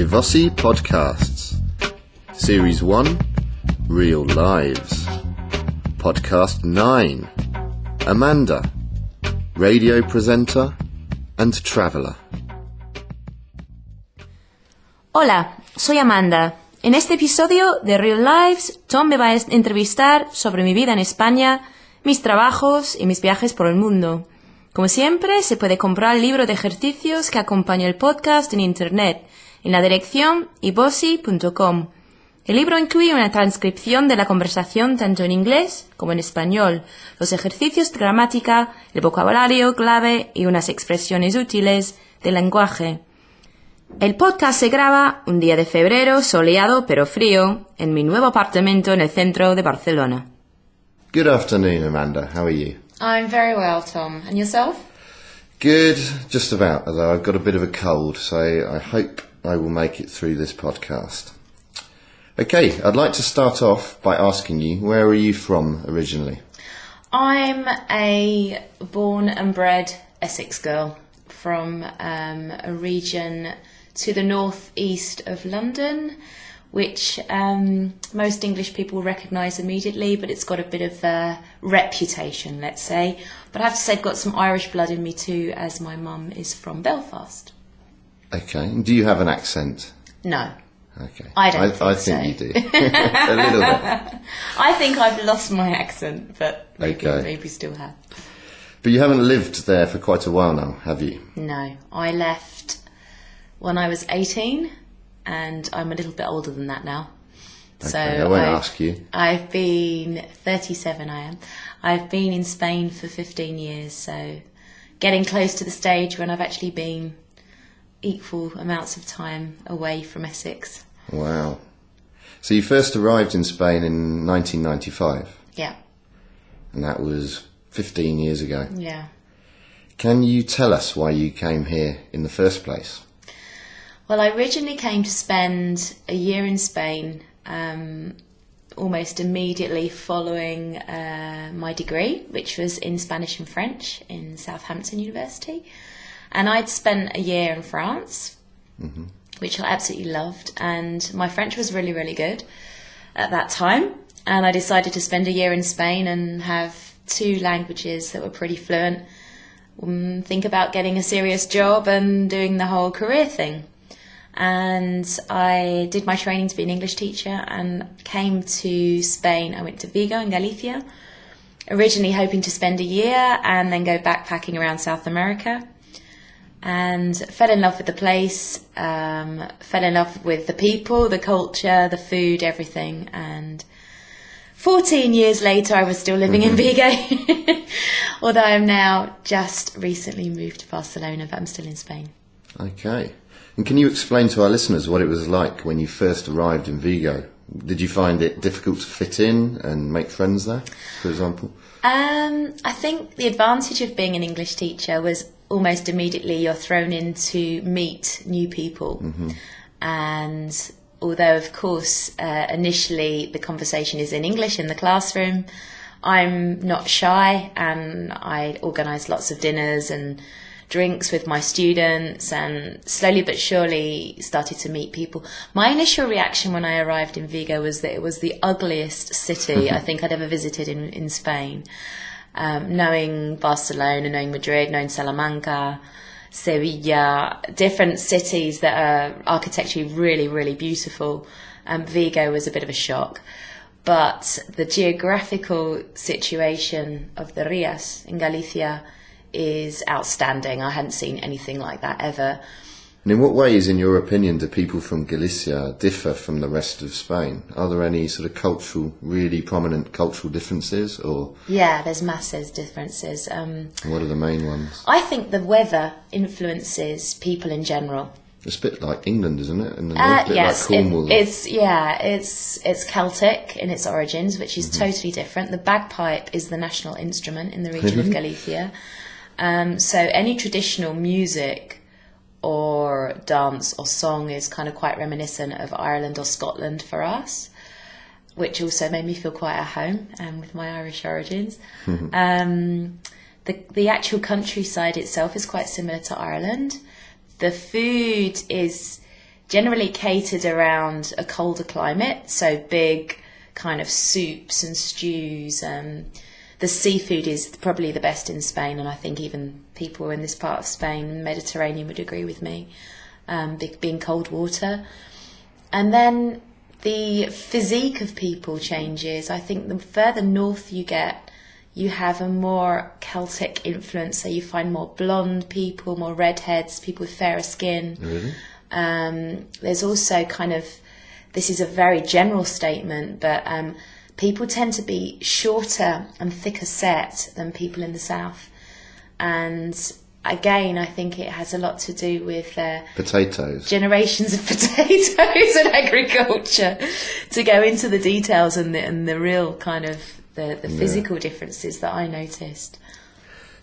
Voci Podcasts. Series 1, Real Lives. Podcast 9, Amanda, radio presenter and traveller. Hola, soy Amanda. En este episodio de Real Lives, Tom me va a entrevistar sobre mi vida en España, mis trabajos y mis viajes por el mundo. Como siempre, se puede comprar el libro de ejercicios que acompaña el podcast en internet, en la dirección ivoci.com. El libro incluye una transcripción de la conversación tanto en inglés como en español, los ejercicios de gramática, el vocabulario clave y unas expresiones útiles del lenguaje. El podcast se graba un día de febrero soleado pero frío en mi nuevo apartamento en el centro de Barcelona. Good afternoon, Amanda. How are you? I'm very well, Tom. And yourself? Good, just about, although I've got a bit of a cold, so I hope I will make it through this podcast. Okay, I'd like to start off by asking you, where are you from originally? I'm a born and bred Essex girl from a region to the northeast of London, which most English people recognise immediately, but it's got a bit of a reputation, let's say. But I have to say I've got some Irish blood in me too, as my mum is from Belfast. Okay, and do you have an accent? No. Okay. I don't I think so. think you do. A little bit. I think I've lost my accent, but maybe still have. But you haven't lived there for quite a while now, have you? No, I left when I was 18, and I'm a little bit older than that now. Okay, So I won't ask you. I've been 37. I am. I've been in Spain for 15 years, so getting close to the stage when I've actually been equal amounts of time away from Essex. Wow. So you first arrived in Spain in 1995? Yeah. And that was 15 years ago. Yeah. Can you tell us why you came here in the first place? Well, I originally came to spend a year in Spain, almost immediately following my degree, which was in Spanish and French in Southampton University. And I'd spent a year in France, which I absolutely loved. And my French was really, really good at that time. And I decided to spend a year in Spain and have two languages that were pretty fluent. Think about getting a serious job and doing the whole career thing. And I did my training to be an English teacher and came to Spain. I went to Vigo in Galicia, originally hoping to spend a year and then go backpacking around South America. And fell in love with the place, fell in love with the people, the culture, the food, everything. And 14 years later, I was still living in Vigo, although I'm now just recently moved to Barcelona, but I'm still in Spain. Okay. And can you explain to our listeners what it was like when you first arrived in Vigo? Did you find it difficult to fit in and make friends there, for example? I think the advantage of being an English teacher was almost immediately you're thrown in to meet new people. And although, of course, initially the conversation is in English in the classroom, I'm not shy and I organise lots of dinners and drinks with my students and slowly but surely started to meet people. My initial reaction when I arrived in Vigo was that it was the ugliest city I think I'd ever visited in Spain. Knowing Barcelona, knowing Madrid, knowing Salamanca, Sevilla, different cities that are architecturally really, really beautiful. Vigo was a bit of a shock. But the geographical situation of the Rías in Galicia is outstanding. I hadn't seen anything like that ever. And in what ways, in your opinion, do people from Galicia differ from the rest of Spain? Are there any sort of really prominent cultural differences? Or yeah, there's massive differences. What are the main ones? I think the weather influences people in general. It's a bit like England, isn't it? In the north, a bit yes, like Cornwall. It's Celtic in its origins, which is totally different. The bagpipe is the national instrument in the region of Galicia. So any traditional music or dance or song is kind of quite reminiscent of Ireland or Scotland for us, which also made me feel quite at home with my Irish origins. The actual countryside itself is quite similar to Ireland. The food is generally catered around a colder climate, so big kind of soups and stews. The seafood is probably the best in Spain, and I think even people in this part of Spain, Mediterranean, would agree with me, being cold water. And then the physique of people changes. I think the further north you get, you have a more Celtic influence, so you find more blonde people, more redheads, people with fairer skin. Really? There's also kind of, this is a very general statement, but people tend to be shorter and thicker set than people in the south. And again, I think it has a lot to do with potatoes, generations of potatoes and agriculture. To go into the details and the real kind of the physical differences that I noticed.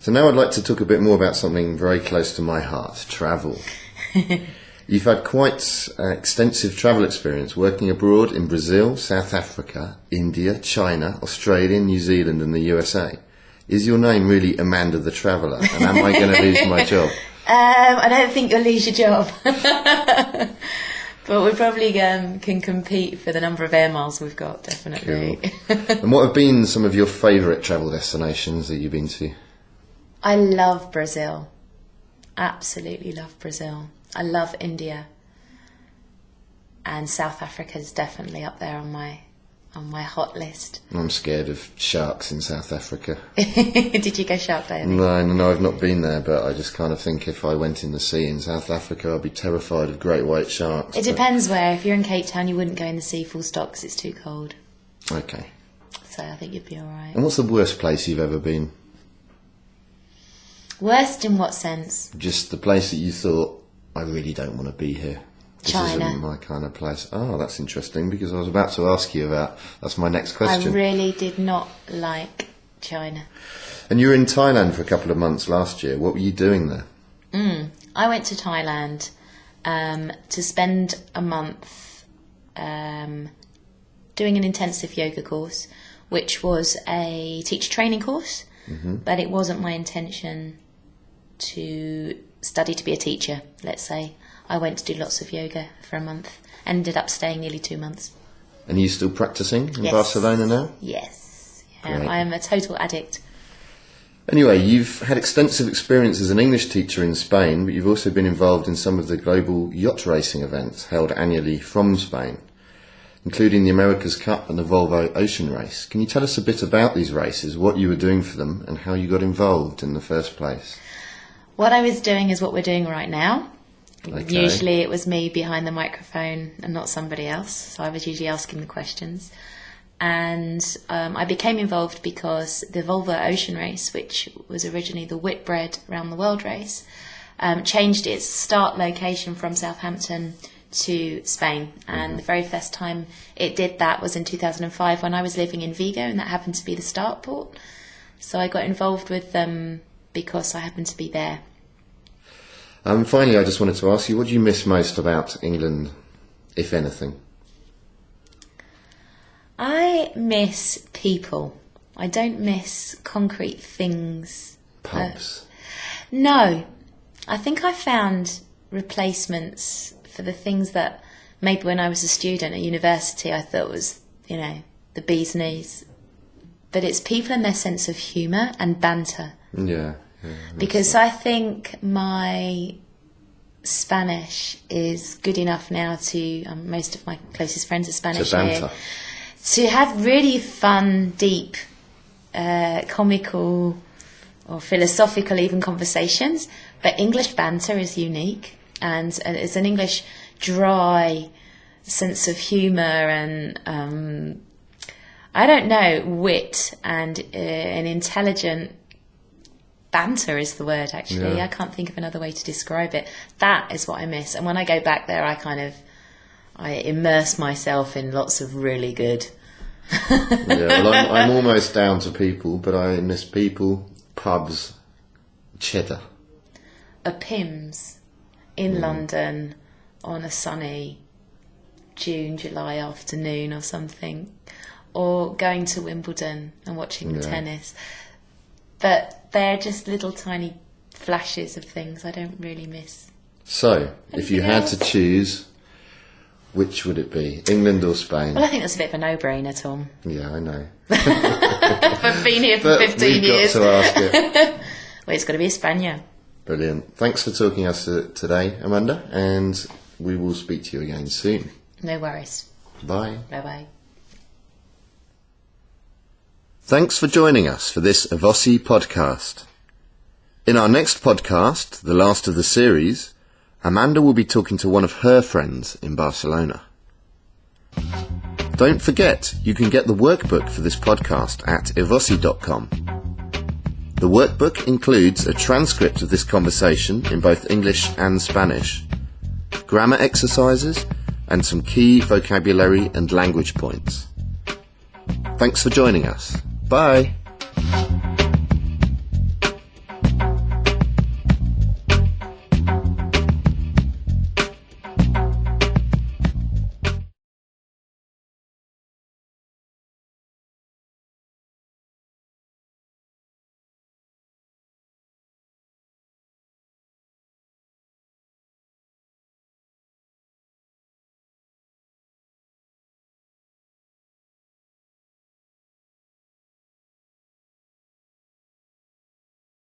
So now I'd like to talk a bit more about something very close to my heart: travel. You've had quite extensive travel experience working abroad in Brazil, South Africa, India, China, Australia, New Zealand and the USA. Is your name really Amanda the Traveller? And am I going to lose my job? I don't think you'll lose your job. But we probably can compete for the number of air miles we've got, definitely. Cool. And what have been some of your favourite travel destinations that you've been to? I love Brazil. Absolutely love Brazil. I love India. And South Africa is definitely up there on my hot list. I'm scared of sharks in South Africa. Did you go shark diving? No, I've not been there, but I just kind of think if I went in the sea in South Africa, I'd be terrified of great white sharks. It depends where. If you're in Cape Town, you wouldn't go in the sea full stop because it's too cold. Okay. So I think you'd be all right. And what's the worst place you've ever been? Worst in what sense? Just the place that you thought, I really don't want to be here. This China. isn't my kind of place. Oh, that's interesting, because I was about to ask you about, that's my next question. I really did not like China. And you were in Thailand for a couple of months last year. What were you doing there? I went to Thailand to spend a month doing an intensive yoga course, which was a teacher training course, but it wasn't my intention to study to be a teacher, let's say. I went to do lots of yoga for a month, ended up staying nearly 2 months. And are you still practicing in Yes. Barcelona now? Yes. Yeah, Great. I am a total addict. Anyway, you've had extensive experience as an English teacher in Spain, but you've also been involved in some of the global yacht racing events held annually from Spain, including the America's Cup and the Volvo Ocean Race. Can you tell us a bit about these races, what you were doing for them, and how you got involved in the first place? What I was doing is what we're doing right now. Okay. Usually it was me behind the microphone and not somebody else, so I was usually asking the questions. And I became involved because the Volvo Ocean Race, which was originally the Whitbread Round the World race, changed its start location from Southampton to Spain. And the very first time it did that was in 2005 when I was living in Vigo, and that happened to be the start port. So I got involved with them because I happened to be there. Finally, I just wanted to ask you, what do you miss most about England, if anything? I miss people. I don't miss concrete things. Pubs. No. I think I found replacements for the things that maybe when I was a student at university I thought was, the bee's knees. But it's people and their sense of humour and banter. Yeah. Because I think my Spanish is good enough now to, most of my closest friends are Spanish To banter. here, to have really fun, deep, comical or philosophical even conversations. But English banter is unique, and it's an English dry sense of humour and I don't know, wit and an intelligent banter is the word, actually. Yeah. I can't think of another way to describe it. That is what I miss. And when I go back there, I immerse myself in lots of really good. Yeah, well, I'm almost down to people, but I miss people, pubs, cheddar. A Pimm's in London on a sunny June, July afternoon or something, or going to Wimbledon and watching the tennis. But they're just little tiny flashes of things I don't really miss. So, if you had to choose Which would it be? England or Spain? Well, I think that's a bit of a no-brainer, Tom. Yeah, I know. I've been here for But 15 we've years. got to ask it. Well, it's got to be España. Brilliant. Thanks for talking to us today, Amanda, and we will speak to you again soon. No worries. Bye. Bye-bye. Thanks for joining us for this Avosi podcast. In our next podcast, the last of the series, Amanda will be talking to one of her friends in Barcelona. Don't forget, you can get the workbook for this podcast at avosi.com. The workbook includes a transcript of this conversation in both English and Spanish, grammar exercises, and some key vocabulary and language points. Thanks for joining us. Bye!